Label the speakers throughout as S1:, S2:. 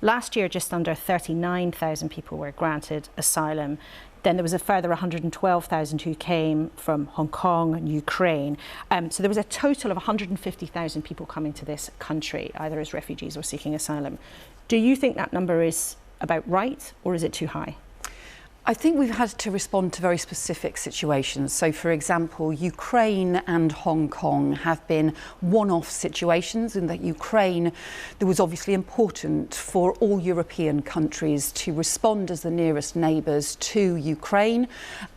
S1: Last year, just under 39,000 people were granted asylum. Then there was a further 112,000 who came from Hong Kong and Ukraine. So there was a total of 150,000 people coming to this country, either as refugees or seeking asylum. Do you think that number is about right, or is it too high?
S2: I think we've had to respond to very specific situations. So, for example, Ukraine and Hong Kong have been one-off situations in that Ukraine, there was obviously important for all European countries to respond as the nearest neighbours to Ukraine.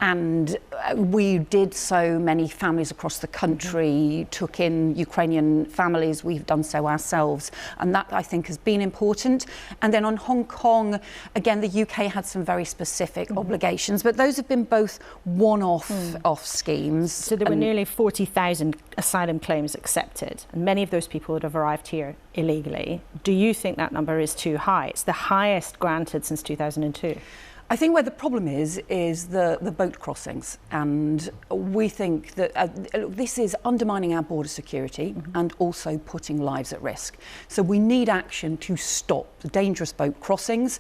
S2: And we did so, many families across the country took in Ukrainian families. We've done so ourselves. And that, I think, has been important. And then on Hong Kong, again, the UK had some very specific obligations, but those have been both one-off schemes.
S1: So there were nearly 40,000 asylum claims accepted, and many of those people would have arrived here illegally. Do you think that number is too high? It's the highest granted since 2002.
S2: I think where the problem is the boat crossings, and we think that this is undermining our border security and also putting lives at risk. So we need action to stop the dangerous boat crossings.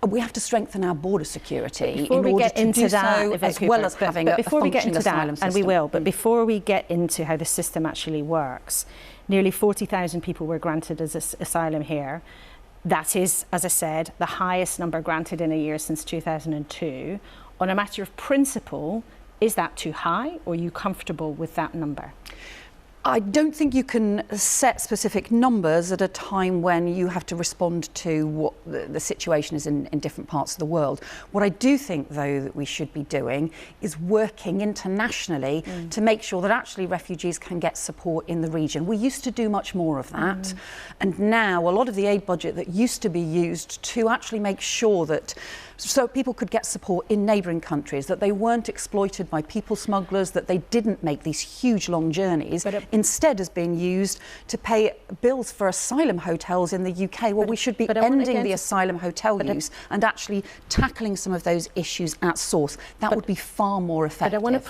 S2: We have to strengthen our border security in order to do so, as well as having a functioning asylum system.
S1: And we will, but before we get into how the system actually works, nearly 40,000 people were granted as asylum here. That is, as I said, the highest number granted in a year since 2002. On a matter of principle, is that too high, or are you comfortable with that number?
S2: I don't think you can set specific numbers at a time when you have to respond to what the situation is in different parts of the world. What I do think, though, that we should be doing is working internationally to make sure that actually refugees can get support in the region. We used to do much more of that, and now a lot of the aid budget that used to be used to actually make sure that so people could get support in neighbouring countries, that they weren't exploited by people smugglers, that they didn't make these huge long journeys, instead is being used to pay bills for asylum hotels in the UK. Well, we should be ending the asylum hotel use and actually tackling some of those issues at source. That would be far more effective.